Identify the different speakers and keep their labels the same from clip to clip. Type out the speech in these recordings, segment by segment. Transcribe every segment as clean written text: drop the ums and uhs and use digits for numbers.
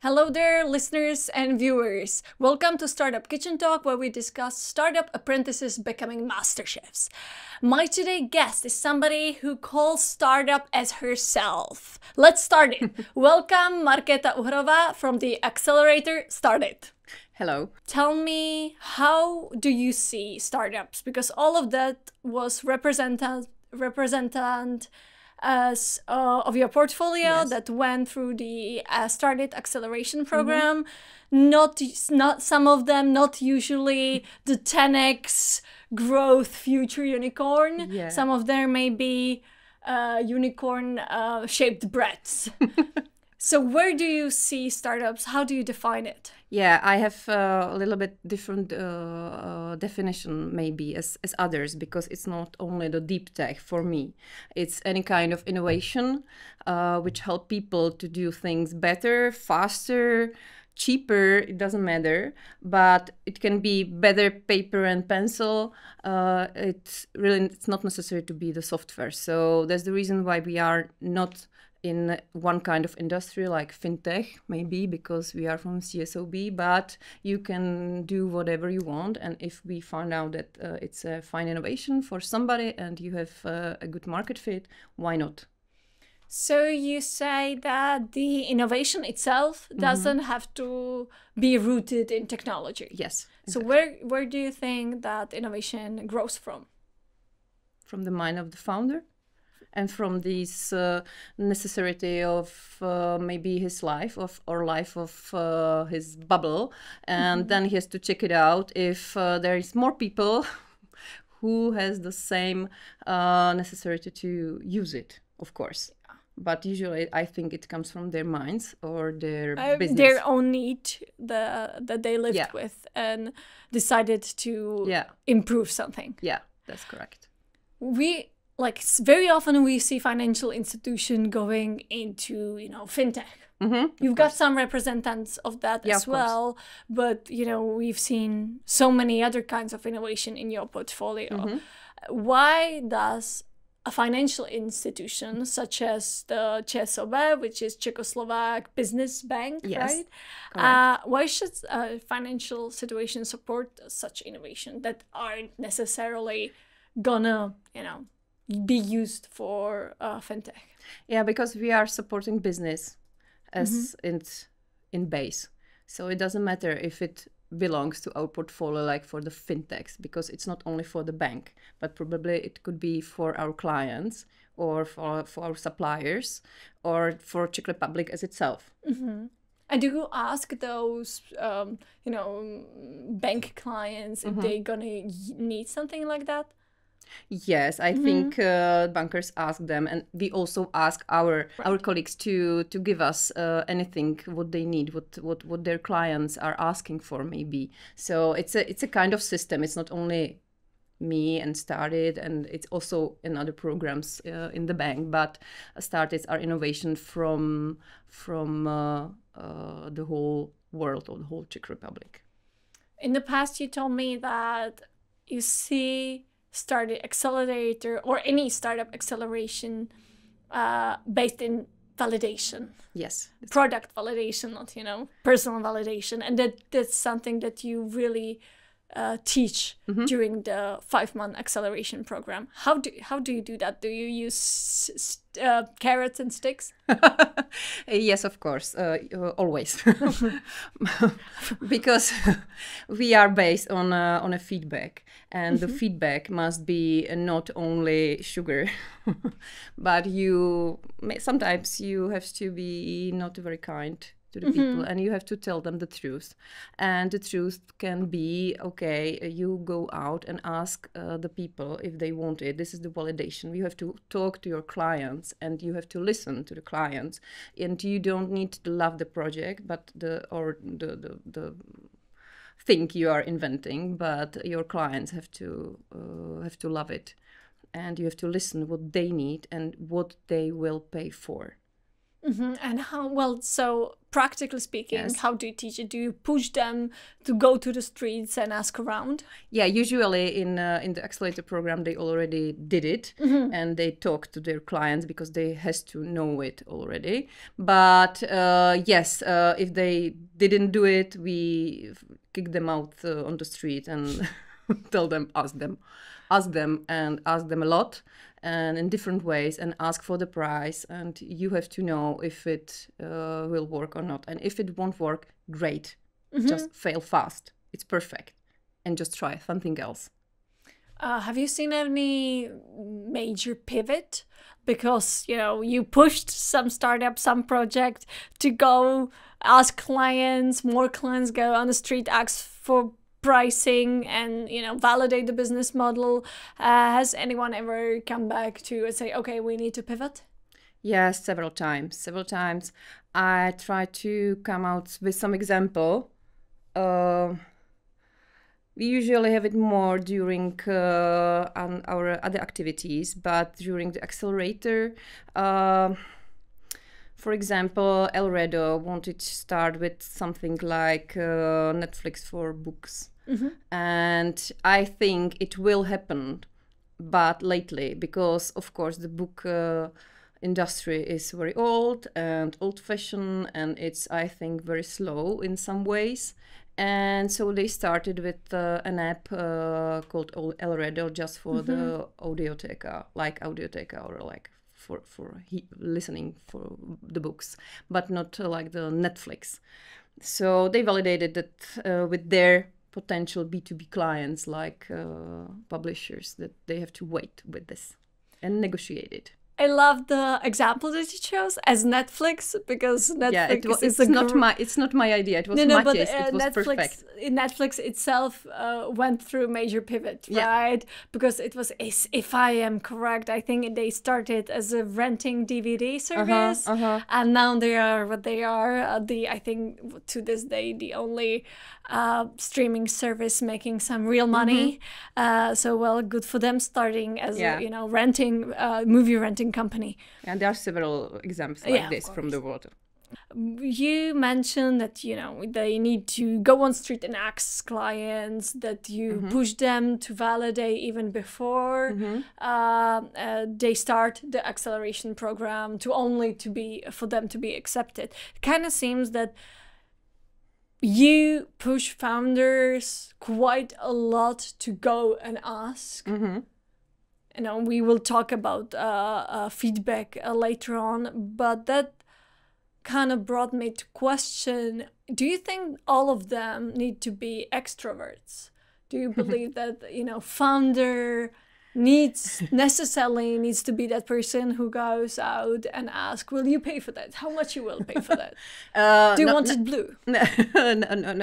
Speaker 1: Hello there, listeners and viewers. Welcome to Startup Kitchen Talk, where we discuss startup apprentices becoming master chefs. My today guest is somebody who calls startup as herself. Let's start it. Welcome, Markétou Uhrovou from the accelerator Start It.
Speaker 2: Hello.
Speaker 1: Tell me, how do you see startups? Because all of that was represented as of your portfolio
Speaker 2: Yes.
Speaker 1: that went through the Started Acceleration Program. Not some of them, not usually the 10x growth future unicorn.
Speaker 2: Yeah.
Speaker 1: Some of them may be unicorn shaped breads. So where do you see startups? How do you define it?
Speaker 2: Yeah, I have a little bit different definition maybe as others, because it's not only the deep tech for me. It's any kind of innovation which help people to do things better, faster, cheaper, it doesn't matter, but it can be better paper and pencil. It's not necessary to be the software. So that's the reason why we are not in one kind of industry like fintech, maybe because we are from CSOB, but you can do whatever you want. And if we find out that it's a fine innovation for somebody and you have a good market fit, why not?
Speaker 1: So you say that the innovation itself doesn't have to be rooted in technology.
Speaker 2: Yes.
Speaker 1: So
Speaker 2: Exactly.
Speaker 1: where do you think that innovation grows from?
Speaker 2: From the mind of the founder and from this necessity of maybe his life or life of his bubble. And then he has to check it out if there is more people who has the same necessity to use it, of course. But usually I think it comes from their minds or their business.
Speaker 1: Their own need that they lived
Speaker 2: Yeah.
Speaker 1: with and decided to
Speaker 2: Yeah.
Speaker 1: improve something.
Speaker 2: Yeah, that's correct.
Speaker 1: Very often we see financial institution going into, fintech. You've got some representatives of that
Speaker 2: Yeah,
Speaker 1: as
Speaker 2: of course.
Speaker 1: well, but we've seen so many other kinds of innovation in your portfolio. Why does a financial institution such as the ČSOB, which is Czechoslovak Business Bank,
Speaker 2: Yes,
Speaker 1: right?
Speaker 2: correct.
Speaker 1: Why should a financial situation support such innovation that aren't necessarily gonna, be used for fintech?
Speaker 2: Yeah, because we are supporting business as in base. So it doesn't matter if it belongs to our portfolio, like for the fintechs, because it's not only for the bank, but probably it could be for our clients or for our suppliers or for Czech Republic as itself.
Speaker 1: And do you ask those, bank clients if they're gonna need something like that?
Speaker 2: Yes, I think bankers ask them, and we also ask our colleagues to give us anything what they need, what their clients are asking for, maybe. So it's a kind of system. It's not only me and Started, and it's also in other programs in the bank. But Started are innovation from the whole world or the whole Czech Republic.
Speaker 1: In the past, you told me that you see Started Accelerator or any startup acceleration based in validation.
Speaker 2: Yes.
Speaker 1: Product validation, not, personal validation. And that's something that you really teach during the 5-month acceleration program. How do you do that? Do you use carrots and sticks?
Speaker 2: Yes, of course, always, because we are based on a feedback, and the feedback must be not only sugar, but sometimes you have to be not very kind to the people, and you have to tell them the truth. And the truth can be, okay, you go out and ask the people if they want it. This is the validation. You have to talk to your clients and you have to listen to the clients. And you don't need to love the project, but the thing you are inventing, but your clients have to love it. And you have to listen what they need and what they will pay for.
Speaker 1: And how, well, so practically speaking,
Speaker 2: Yes.
Speaker 1: how do you teach it? Do you push them to go to the streets and ask around?
Speaker 2: Yeah, usually in the accelerator program they already did it, and they talk to their clients because they has to know it already. But yes, if they didn't do it, we kick them out on the street and tell them, ask them, and ask them a lot and in different ways, and ask for the price. And you have to know if it will work or not. And if it won't work, great, just fail fast. It's perfect. And just try something else.
Speaker 1: Have you seen any major pivot? Because, you know, you pushed some startup, some project to go ask clients, more clients go on the street, ask for pricing and, you know, validate the business model. Has anyone ever come back to and say, okay, we need to pivot?
Speaker 2: Yes, several times. Several times I try to come out with some example. We usually have it more during on our other activities, but during the accelerator, for example, Elredo wanted to start with something like Netflix for books. And I think it will happen, but lately, because of course the book industry is very old and old-fashioned, and it's, I think, very slow in some ways. And so they started with an app called Elredo just for the audioteca, like audioteca, or like for listening for the books, but not like the Netflix. So they validated that with their potential B2B clients, like publishers, that they have to wait with this and negotiate it.
Speaker 1: I love the example that you chose as Netflix, because Netflix is
Speaker 2: it's not my idea. It was
Speaker 1: but
Speaker 2: Matthijs. It was
Speaker 1: Netflix,
Speaker 2: perfect.
Speaker 1: Netflix itself went through major pivot,
Speaker 2: Yeah.
Speaker 1: right? Because it was, if I am correct, I think they started as a renting DVD service, and now they are what they are. I think to this day the only streaming service making some real money. So well, good for them, starting as
Speaker 2: Yeah.
Speaker 1: a, you know, renting movie renting company.
Speaker 2: And there are several examples like
Speaker 1: Yeah, of
Speaker 2: this from the
Speaker 1: course.
Speaker 2: world.
Speaker 1: You mentioned that, you know, they need to go on street and ask clients, that you push them to validate even before they start the acceleration program, to only to be for them to be accepted. It kind of seems that you push founders quite a lot to go and ask. You know, we will talk about feedback later on, but that kind of brought me to question, do you think all of them need to be extroverts? Do you believe that, you know, founder necessarily needs to be that person who goes out and asks, will you pay for that? How much you will pay for that? Do you want it blue?
Speaker 2: No,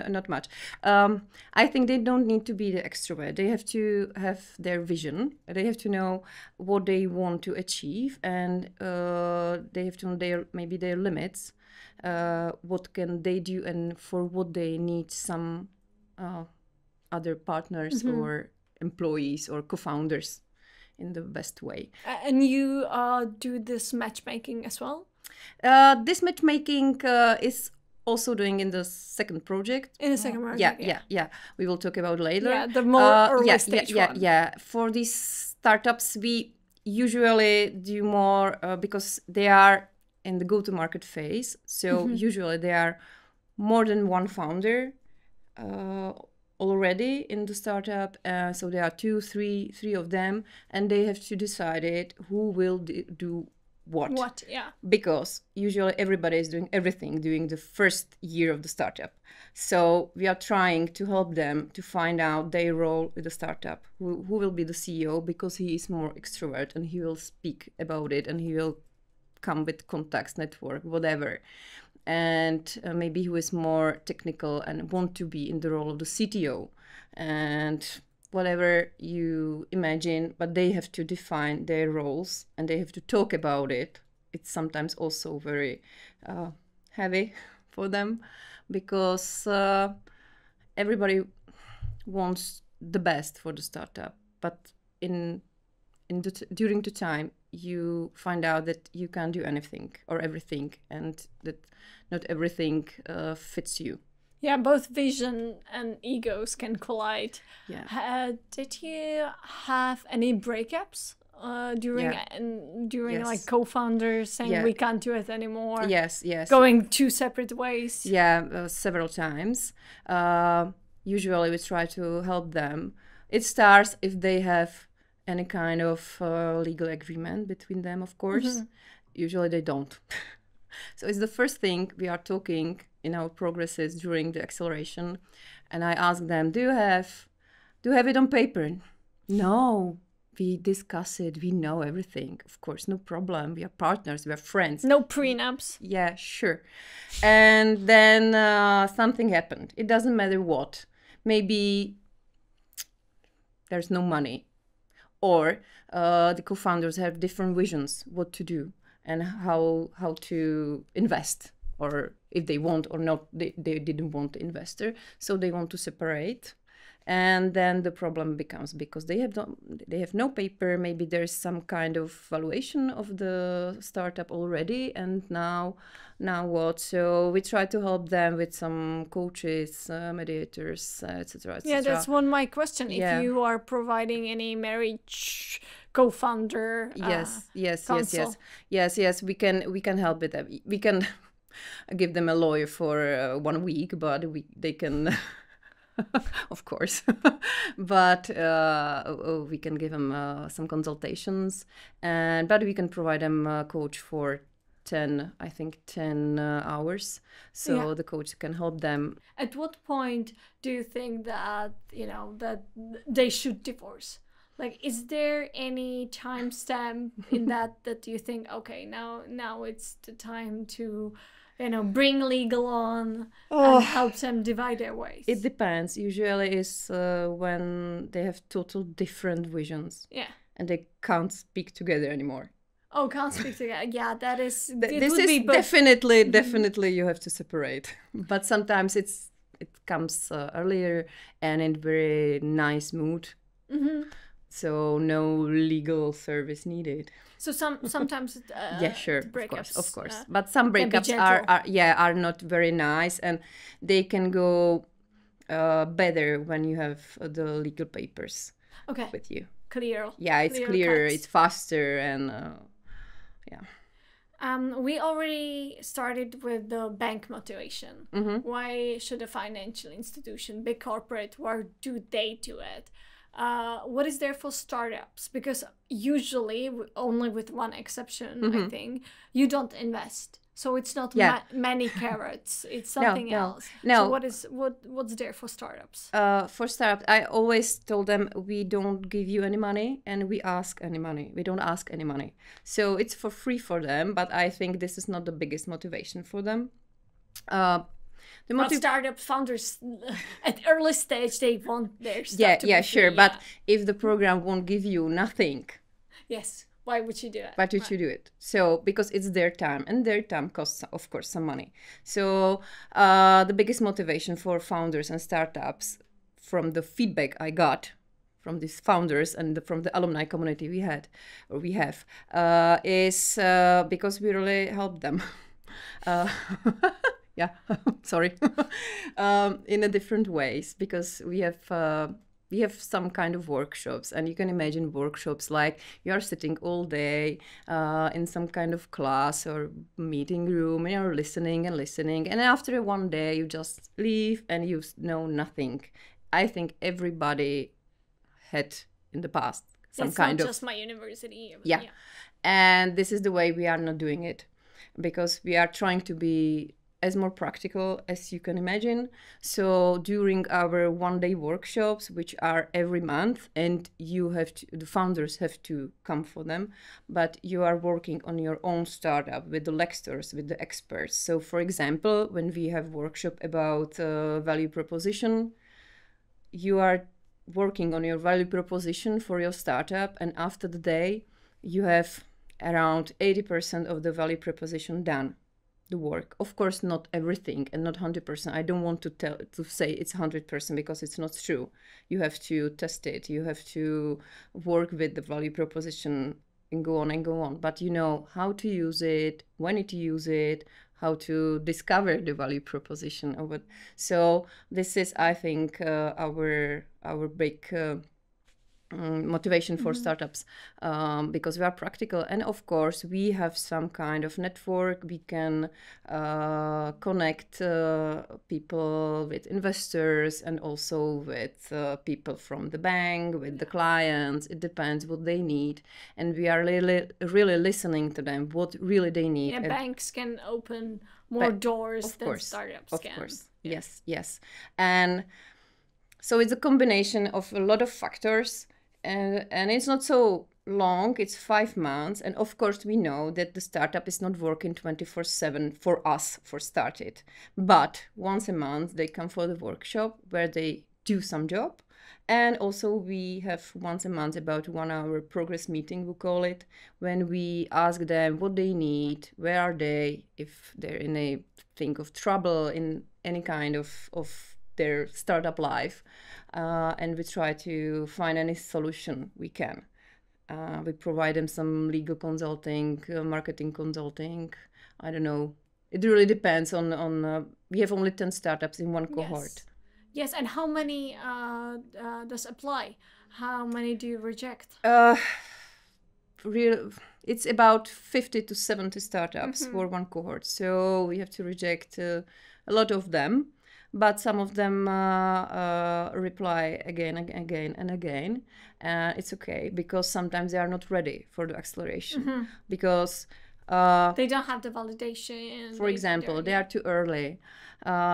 Speaker 2: not much. I think they don't need to be the extrovert. They have to have their vision. They have to know what they want to achieve, and they have to know maybe their limits. What can they do, and for what they need some other partners or employees or co-founders in the best way.
Speaker 1: And you do this matchmaking as well?
Speaker 2: This matchmaking is also doing in the second project.
Speaker 1: In the second project,
Speaker 2: yeah. We will talk about later.
Speaker 1: Yeah, the more early stage one.
Speaker 2: Yeah. For these startups, we usually do more because they are in the go-to-market phase. So usually there are more than one founder already in the startup. So there are three of them, and they have to decide it who will do what.
Speaker 1: Yeah.
Speaker 2: Because usually everybody is doing everything during the first year of the startup. So we are trying to help them to find out their role with the startup. Who will be the CEO, because he is more extrovert and he will speak about it and he will come with contacts, network, whatever. And maybe who is more technical and want to be in the role of the CTO, and whatever you imagine, but they have to define their roles and they have to talk about it. It's sometimes also very heavy for them, because everybody wants the best for the startup, but during the time you find out that you can't do anything or everything, and that not everything fits you.
Speaker 1: Yeah, both vision and egos can collide.
Speaker 2: Yeah.
Speaker 1: Did you have any breakups during like
Speaker 2: Yes.
Speaker 1: co-founders saying
Speaker 2: Yeah.
Speaker 1: we can't do it anymore?
Speaker 2: Yes.
Speaker 1: Going two separate ways.
Speaker 2: Yeah, several times. Usually we try to help them. It starts if they have any kind of legal agreement between them, of course. Usually they don't. So it's the first thing we are talking in our progresses during the acceleration. And I ask them, do you have it on paper? No. We discuss it. We know everything. Of course, no problem. We are partners. We are friends.
Speaker 1: No prenups.
Speaker 2: Yeah, sure. And then something happened. It doesn't matter what. Maybe there's no money. Or the co-founders have different visions what to do and how to invest. Or if they want or not, they didn't want the investor. So they want to separate. And then the problem becomes because they have no paper. Maybe there's some kind of valuation of the startup already, and now what? So we try to help them with some coaches, mediators, etc.
Speaker 1: Yeah, that's one of my question.
Speaker 2: Yeah.
Speaker 1: If you are providing any marriage co-founder,
Speaker 2: yes,
Speaker 1: counsel.
Speaker 2: yes. We can help with that. We can give them a lawyer for 1 week, but they can. Of course, but we can give them some consultations, but we can provide them a coach for 10 hours, so the coach can help them.
Speaker 1: At what point do you think that that they should divorce? Like, is there any timestamp in that you think, okay, now it's the time to bring legal on and help them divide their ways?
Speaker 2: It depends. Usually is when they have total different visions.
Speaker 1: Yeah.
Speaker 2: And they can't speak together anymore.
Speaker 1: Oh, can't speak together. Yeah, that is...
Speaker 2: Definitely you have to separate. But sometimes it comes earlier and in very nice mood. So no legal service needed.
Speaker 1: So sometimes
Speaker 2: yeah, sure,
Speaker 1: breakups,
Speaker 2: of course. But some breakups are not very nice, and they can go better when you have the legal papers with you.
Speaker 1: Clear.
Speaker 2: Yeah, it's clearer, it's faster, and
Speaker 1: we already started with the bank motivation. Why should a financial institution, big corporate, why do they do it? What is there for startups? Because usually, only with one exception, I think, you don't invest. So it's not many carrots. It's something else.
Speaker 2: No.
Speaker 1: So what's there for startups?
Speaker 2: For startups, I always told them we don't give you any money and we ask any money. We don't ask any money. So it's for free for them. But I think this is not the biggest motivation for them.
Speaker 1: Startup founders at early stage, they want their stuff to be
Speaker 2: sure.
Speaker 1: free,
Speaker 2: But if the program won't give you nothing,
Speaker 1: yes, why would you do it?
Speaker 2: Why would you do it? So because it's their time, and their time costs, of course, some money. So the biggest motivation for founders and startups, from the feedback I got from these founders and from the alumni community we have, is because we really help them. Yeah, sorry, in a different ways, because we have some kind of workshops, and you can imagine workshops like you are sitting all day in some kind of class or meeting room, and you're listening, and after one day you just leave and you know nothing. I think everybody had in the past some kind of...
Speaker 1: It's not just my university.
Speaker 2: Yeah. And this is the way we are not doing it, because we are trying to be as more practical as you can imagine. So during our one-day workshops, which are every month, and the founders have to come for them, but you are working on your own startup with the lecturers, with the experts. So for example, when we have workshop about value proposition, you are working on your value proposition for your startup, and after the day, you have around 80% of the value proposition done. The work, of course, not everything and not 100%. I don't want to say it's 100% because it's not true. You have to test it. You have to work with the value proposition and go on and go on. But you know how to use it, when to use it, how to discover the value proposition of it. So this is, I think, our big motivation for startups, because we are practical, and of course we have some kind of network. We can connect people with investors and also with people from the bank, with the clients. It depends what they need, and we are really listening to them, what really they need.
Speaker 1: Yeah, banks can open more doors than startups can. Of course,
Speaker 2: yes. And so it's a combination of a lot of factors, and it's not so long, it's 5 months. And of course, we know that the startup is not working 24/7 for us for started. But once a month, they come for the workshop where they do some job. And also we have once a month about 1 hour progress meeting, we call it, when we ask them what they need, where are they, if they're in a think of trouble in any kind of their startup life, and we try to find any solution we can. We provide them some legal consulting, marketing consulting. I don't know. It really depends on we have only 10 startups in one cohort.
Speaker 1: Yes, and how many does apply? How many do you reject?
Speaker 2: It's about 50 to 70 startups for one cohort. So we have to reject a lot of them. But some of them reply again and again and again. It's okay, because sometimes they are not ready for the acceleration, because
Speaker 1: they don't have the validation.
Speaker 2: For example, they are too early.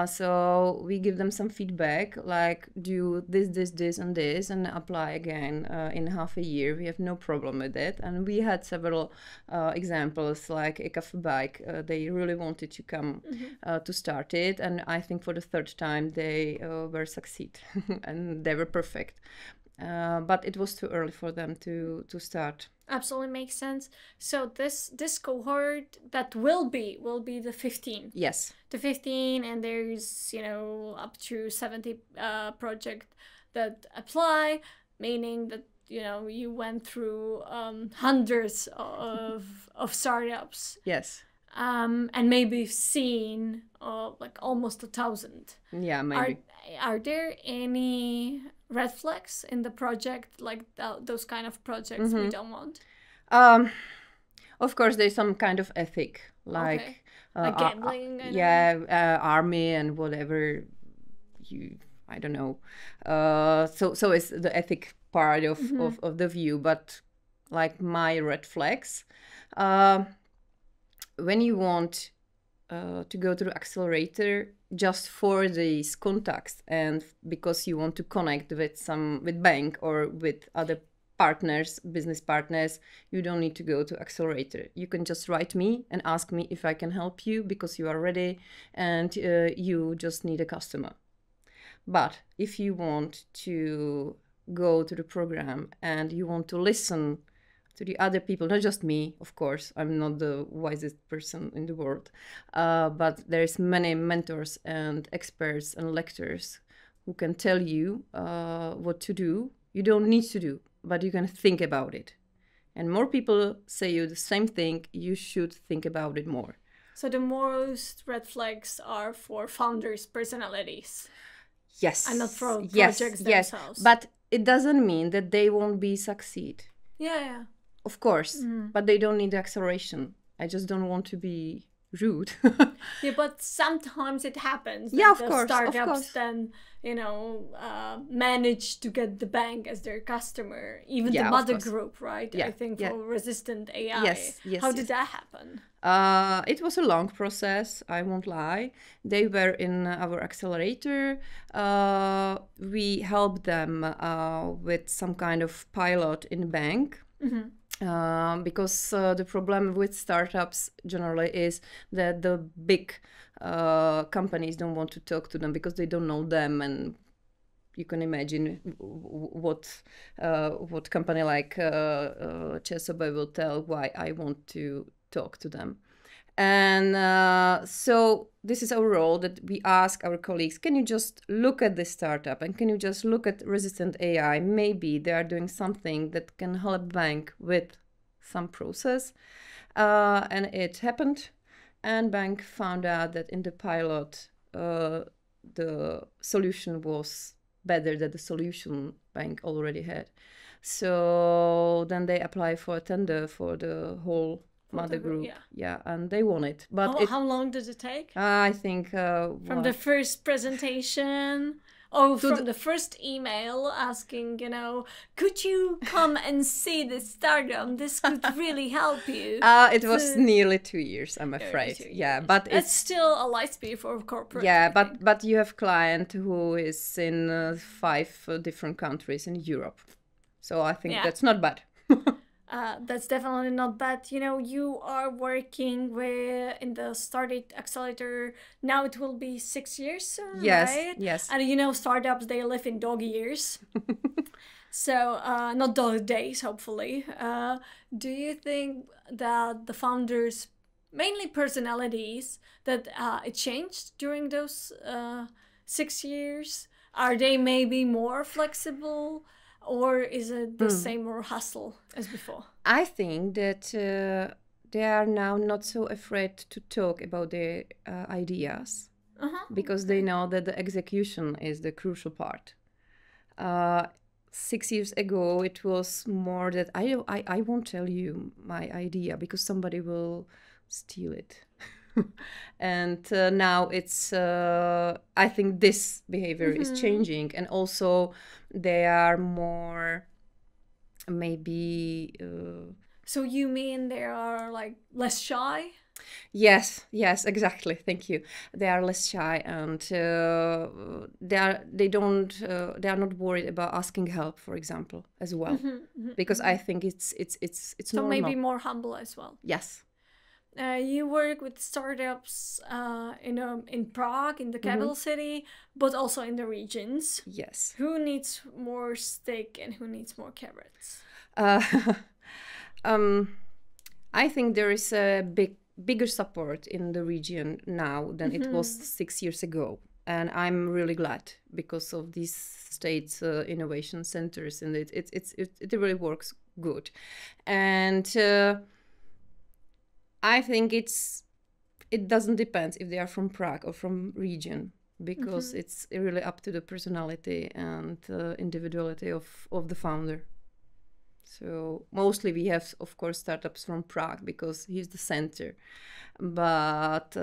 Speaker 2: So we give them some feedback, like do this, and this, and apply again in half a year. We have no problem with it. And we had several examples, like a cafe bike. They really wanted to come to start it. And I think for the third time, they were succeed and they were perfect. But it was too early for them to start.
Speaker 1: Absolutely makes sense. So this cohort that will be the 15.
Speaker 2: Yes.
Speaker 1: The 15, and there's up to 70 projects that apply, meaning that you went through hundreds of startups.
Speaker 2: Yes.
Speaker 1: And maybe seen like almost 1,000.
Speaker 2: Yeah, maybe.
Speaker 1: Are there any red flags in the project, like those kind of projects we don't want?
Speaker 2: Of course, there's some kind of ethic, like
Speaker 1: gambling.
Speaker 2: Army and whatever. I don't know. So it's the ethic part of the view, but like my red flags. When you want to go to the accelerator just for these contacts, and because you want to connect with bank or with other partners, business partners, you don't need to go to accelerator. You can just write me and ask me if I can help you, because you are ready and you just need a customer. But if you want to go to the program and you want to listen to the other people, not just me, of course, I'm not the wisest person in the world, but there's many mentors and experts and lecturers who can tell you what to do. You don't need to do, but you can think about it. And more people say you the same thing, you should think about it more.
Speaker 1: So the most red flags are for founders' personalities.
Speaker 2: Yes.
Speaker 1: And not for projects themselves.
Speaker 2: But it doesn't mean that they won't be succeed.
Speaker 1: Yeah.
Speaker 2: Of course, but they don't need the acceleration. I just don't want to be rude.
Speaker 1: Yeah, but sometimes it happens.
Speaker 2: Yeah, of course.
Speaker 1: Startups then, manage to get the bank as their customer, even the mother group, right?
Speaker 2: Yeah,
Speaker 1: I think for resistant AI.
Speaker 2: Yes.
Speaker 1: How did that happen?
Speaker 2: It was a long process, I won't lie. They were in our accelerator. We helped them with some kind of pilot in bank. Because the problem with startups generally is that the big companies don't want to talk to them because they don't know them, and you can imagine what company like Chesobe will tell why I want to talk to them. And so this is our role, that we ask our colleagues, can you just look at this startup and can you just look at resistant AI? Maybe they are doing something that can help bank with some process, and it happened. And bank found out that in the pilot, the solution was better than the solution bank already had. So then they apply for a tender for the whole mother group. Yeah, and they won it. But
Speaker 1: how long does it take?
Speaker 2: I think
Speaker 1: from the first presentation. Oh, from the first email asking, could you come and see this startup? This could really help you.
Speaker 2: It was nearly 2 years, I'm afraid. Yeah, but
Speaker 1: it's still a light speed for corporate.
Speaker 2: Yeah, but you have client who is in 5 different countries in Europe, so I think that's not bad.
Speaker 1: That's definitely not bad. You are working in the Startup Accelerator. Now it will be 6 years soon, right?
Speaker 2: Yes.
Speaker 1: And startups, they live in dog years. So, not dog days, hopefully. Do you think that the founders, mainly personalities, that it changed during those 6 years? Are they maybe more flexible? Or is it the same or hustle as before?
Speaker 2: I think that they are now not so afraid to talk about their ideas because they know that the execution is the crucial part. 6 years ago, it was more that I won't tell you my idea because somebody will steal it. And now it's I think this behavior is changing, and also they are more maybe
Speaker 1: so you mean they are like less shy?
Speaker 2: Yes, exactly, thank you. They are less shy, and they are not worried about asking help, for example, as well, because I think it's
Speaker 1: so
Speaker 2: normal.
Speaker 1: Maybe more humble as well.
Speaker 2: Yes.
Speaker 1: You work with startups in Prague, in the capital city, but also in the regions.
Speaker 2: Yes.
Speaker 1: Who needs more stick and who needs more carrots?
Speaker 2: I think there is a bigger support in the region now than it was 6 years ago, and I'm really glad because of these state innovation centers, and it really works good, and. I think it doesn't depend if they are from Prague or from region, because it's really up to the personality and individuality of the founder. So mostly we have, of course, startups from Prague because he's the center, but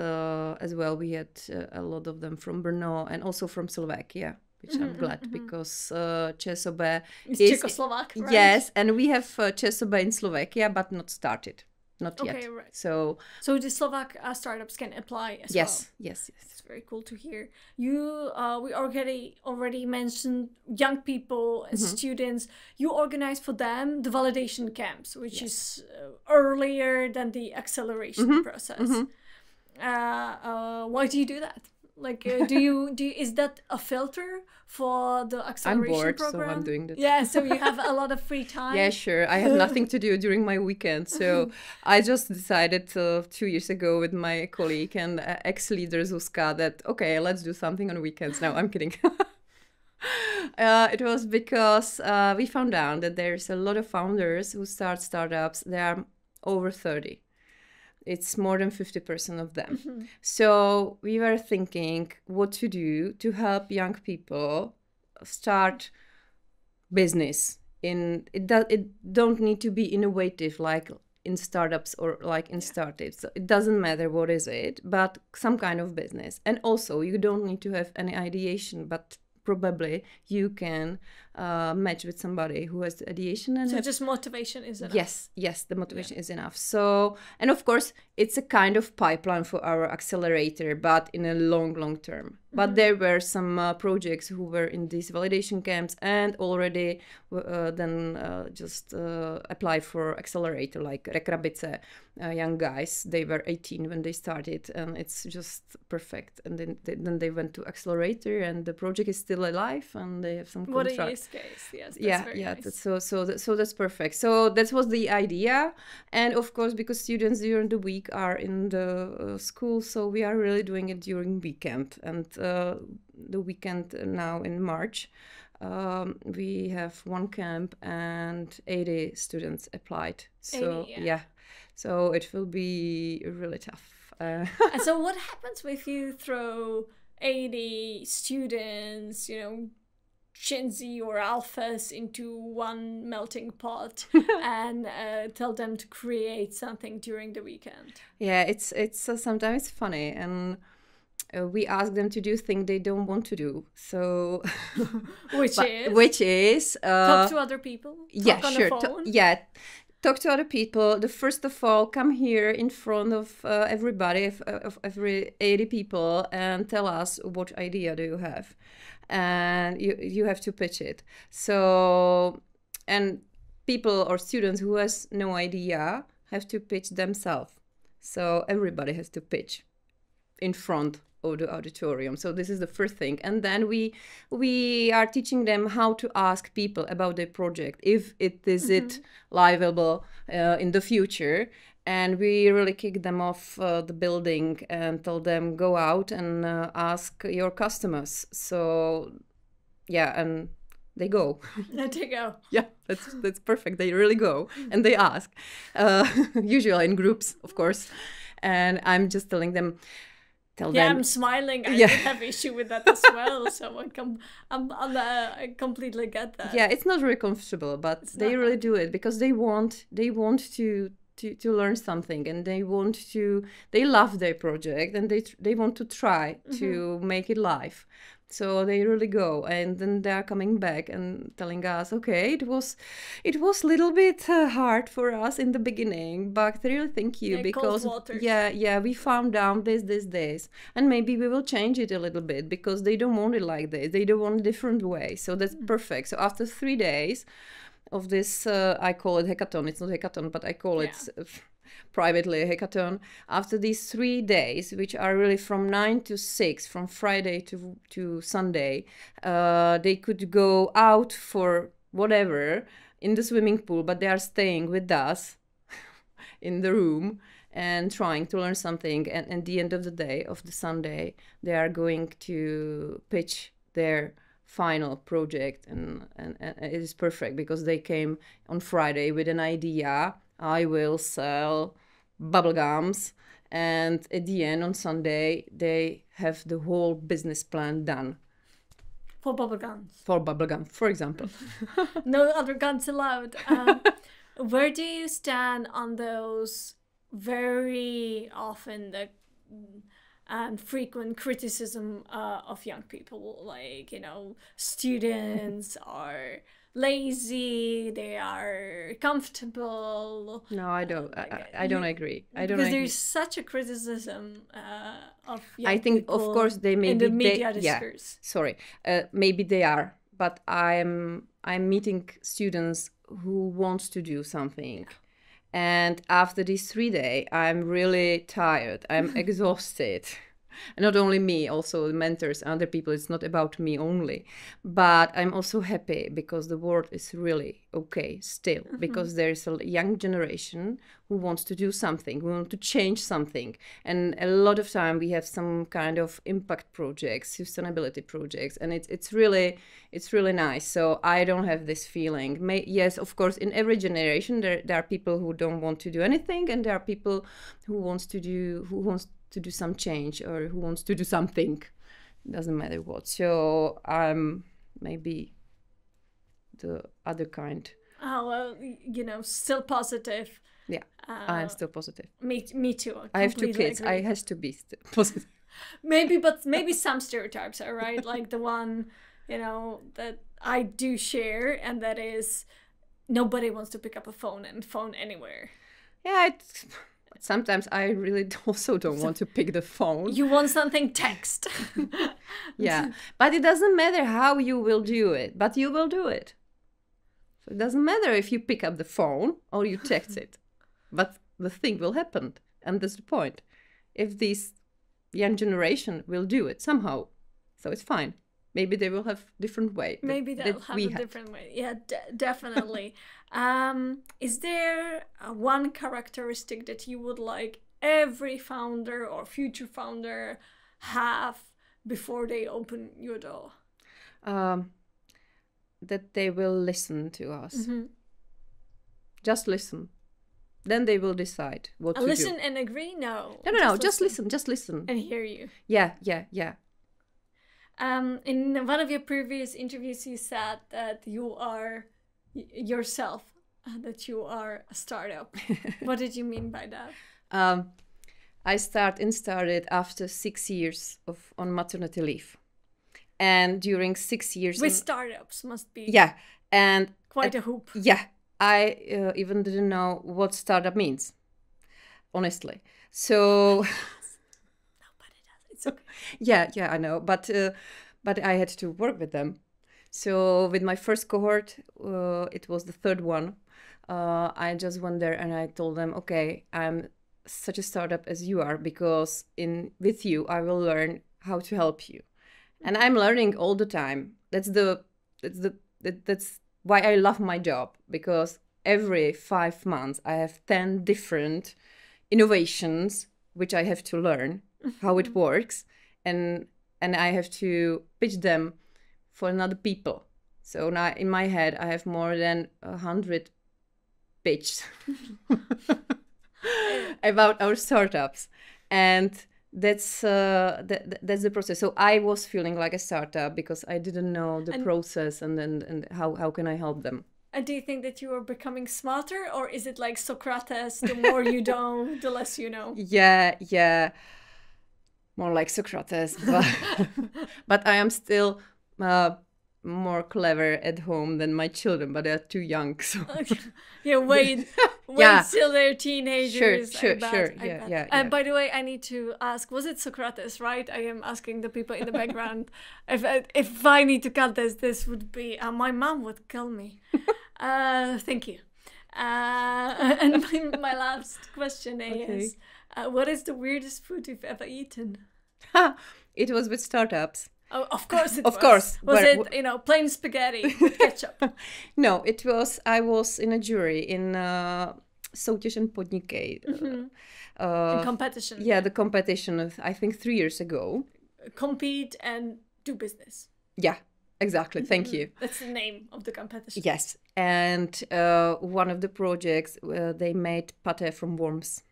Speaker 2: as well we had a lot of them from Brno and also from Slovakia, which I'm glad because ČSOB
Speaker 1: is Czechoslovak, right?
Speaker 2: Yes, and we have ČSOB in Slovakia, but not started. Not yet.
Speaker 1: Okay, right.
Speaker 2: So
Speaker 1: the Slovak startups can apply as well.
Speaker 2: Yes.
Speaker 1: It's very cool to hear. You, we already mentioned young people and students. You organize for them the validation camps, which is earlier than the acceleration process. Why do you do that? Like, is that a filter for the acceleration
Speaker 2: I'm bored,
Speaker 1: program?
Speaker 2: so I'm doing that.
Speaker 1: Yeah, so you have a lot of free time.
Speaker 2: Yeah, sure. I have nothing to do during my weekend, so I just decided 2 years ago with my colleague and ex-leader Zuzka that okay, let's do something on weekends. No, I'm kidding. It was because we found out that there's a lot of founders who start startups. They are over 30. It's more than 50% of them. So we were thinking what to do to help young people start business. It don't need to be innovative like in startups or like in startups. So it doesn't matter what is it, but some kind of business. And also you don't need to have any ideation, but probably you can match with somebody who has the ideation. And
Speaker 1: so just motivation is enough.
Speaker 2: Yes, the motivation is enough. So, and of course, it's a kind of pipeline for our accelerator, but in a long term. But there were some projects who were in these validation camps and already just applied for accelerator, like Rekrabice, young guys. They were 18 when they started, and it's just perfect. And then they went to accelerator, and the project is still alive, and they have some contract.
Speaker 1: What a use case! Yes, that's very nice.
Speaker 2: So that's perfect. So that was the idea, and of course, because students during the week are in the school, so we are really doing it during weekend and the weekend now in March. we have one camp and 80 students applied. So
Speaker 1: 80,
Speaker 2: yeah, so it will be really tough.
Speaker 1: And so what happens if you throw 80 students, you know, Gen Z or alphas into one melting pot and tell them to create something during the weekend?
Speaker 2: Yeah, it's sometimes funny, and we ask them to do things they don't want to do. So which is
Speaker 1: talk to other people. Talk on
Speaker 2: sure.
Speaker 1: the phone.
Speaker 2: Talk to other people. First of all, come here in front of everybody, of every 80 people, and tell us what idea do you have, and you have to pitch it. So, and people or students who has no idea have to pitch themselves. So everybody has to pitch in front of the auditorium. So this is the first thing, and then we are teaching them how to ask people about their project, if it is it livable in the future. And we really kick them off the building and tell them, go out and ask your customers. So yeah, and they go.
Speaker 1: They go.
Speaker 2: Yeah, that's perfect. They really go and they ask, usually in groups, of course. And I'm just telling them,
Speaker 1: I'm smiling. I have issue with that as well. So I completely get that.
Speaker 2: Yeah, it's not very comfortable, but they really do it because they want to learn something, and they love their project, and they want to try to make it live. So they really go, and then they are coming back and telling us, okay, it was a little bit hard for us in the beginning, but really thank you, because we found out this, and maybe we will change it a little bit because they don't want it like this. They don't want a different way. So that's perfect. So after 3 days of this, I call it hackathon. It's not hackathon, but I call it privately a hackathon. After these 3 days, which are really from 9 to 6, from Friday to Sunday, they could go out for whatever in the swimming pool, but they are staying with us in the room and trying to learn something. And at the end of the day, of the Sunday, they are going to pitch their final project, and it is perfect because they came on Friday with an idea. I will sell bubblegums, and at the end on Sunday they have the whole business plan done.
Speaker 1: For bubblegums.
Speaker 2: For bubblegum, for example.
Speaker 1: No other guns allowed. Where do you stand on those very often and frequent criticism of young people? Like, you know, students are lazy, they are comfortable.
Speaker 2: No, I don't. I don't agree.
Speaker 1: Because there's such a criticism of young
Speaker 2: I think,
Speaker 1: people,
Speaker 2: of course, they may
Speaker 1: in
Speaker 2: be
Speaker 1: the media discourse.
Speaker 2: Sorry, maybe they are, but I'm meeting students who wants to do something, and after these 3 days, I'm really tired. I'm exhausted. And not only me, also the mentors, other people. It's not about me only, but I'm also happy because the world is really okay still, because there is a young generation who wants to do something, who want to change something. And a lot of time we have some kind of impact projects, sustainability projects, and it's really nice. So I don't have this feeling. Yes, of course, in every generation there are people who don't want to do anything, and there are people who wants to do some change, or who wants to do something. Doesn't matter what. So I'm maybe the other kind.
Speaker 1: Oh, well, you know, still positive.
Speaker 2: Yeah, I'm still positive.
Speaker 1: Me too.
Speaker 2: I have 2 kids. I has to be still positive.
Speaker 1: Maybe some stereotypes are right, like the one, you know, that I do share, and that is nobody wants to pick up a phone and phone anywhere.
Speaker 2: Yeah, sometimes I really also don't want to pick the phone.
Speaker 1: You want something text.
Speaker 2: Yeah, but it doesn't matter how you will do it, but you will do it. So it doesn't matter if you pick up the phone or you text it, but the thing will happen. And that's the point. If this young generation will do it somehow, so it's fine. Maybe they will have different way.
Speaker 1: Maybe they'll have a different way. Yeah, definitely. Is there one characteristic that you would like every founder or future founder have before they open your door?
Speaker 2: that they will listen to us. Just listen. Then they will decide what to
Speaker 1: listen
Speaker 2: do.
Speaker 1: and agree? No.
Speaker 2: No. Just listen.
Speaker 1: And hear you.
Speaker 2: Yeah.
Speaker 1: In one of your previous interviews, you said that you are yourself, that you are a startup. What did you mean by that?
Speaker 2: I started after 6 years on maternity leave. And during 6 years...
Speaker 1: With startups must be...
Speaker 2: Yeah. And
Speaker 1: quite a hoop.
Speaker 2: Yeah. I even didn't know what startup means, honestly. So...
Speaker 1: Nobody does. It's okay.
Speaker 2: Yeah, I know. But I had to work with them. So with my first cohort, it was the third one. I just went there and I told them, okay, I'm such a startup as you are, because with you, I will learn how to help you. And I'm learning all the time. That's why I love my job, because every 5 months I have 10 different innovations which I have to learn how it works, and I have to pitch them for another people. So now in my head I have more than 100 pitches about our startups, and that's the process. So I was feeling like a startup because I didn't know the process and how can I help them.
Speaker 1: And do you think that you are becoming smarter, or is it like Socrates, the more you know, the less you know?
Speaker 2: Yeah. More like Socrates, but I am still more clever at home than my children, but they're too young. So
Speaker 1: yeah, wait till they're teenagers.
Speaker 2: Sure. Yeah.
Speaker 1: By the way, I need to ask: was it Socrates? Right? I am asking the people in the background. If I need to cut this would be my mom would kill me. Thank you. And my last question is: what is the weirdest food you've ever eaten?
Speaker 2: It was with startups.
Speaker 1: Oh, of course it
Speaker 2: was. Of course.
Speaker 1: Was it, plain spaghetti with ketchup?
Speaker 2: No, it was, I was in a jury in Soutěž and podnikej.
Speaker 1: In competition.
Speaker 2: Yeah, the competition, I think 3 years ago.
Speaker 1: Compete and do business.
Speaker 2: Yeah, exactly. Thank you.
Speaker 1: That's the name of the competition.
Speaker 2: Yes. And one of the projects, they made pate from worms.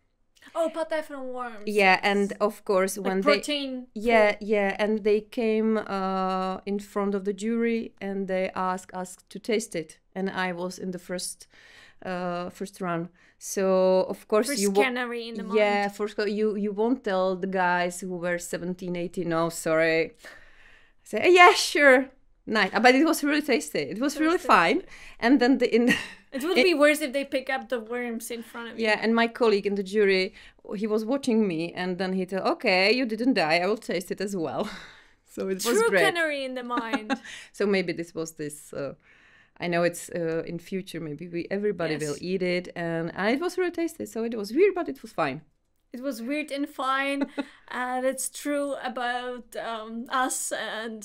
Speaker 1: Oh, pate from worms.
Speaker 2: Yeah, and of course when
Speaker 1: protein.
Speaker 2: Yeah, and they came in front of the jury and they asked us to taste it, and I was in the first run. So of course
Speaker 1: first canary in the mind.
Speaker 2: Yeah, first you won't tell the guys who were 17, 18. No, sorry. Say yeah, sure. Nice, but it was really tasty. It was really fine. And then
Speaker 1: it would be worse if they pick up the worms in front of you.
Speaker 2: Yeah, and my colleague in the jury, he was watching me, and then he said, "Okay, you didn't die. I will taste it as well." So it was great.
Speaker 1: True canary in the mind.
Speaker 2: So maybe this was this. I know it's in future. Maybe everybody will eat it, and it was really tasty. So it was weird, but it was fine.
Speaker 1: It was weird and fine. That's true about us and,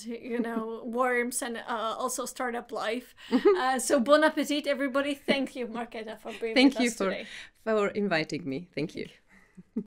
Speaker 1: worms and also startup life. So bon appetit, everybody. Thank you, Markétou, for being with us today.
Speaker 2: Thank you for inviting me. Thank you.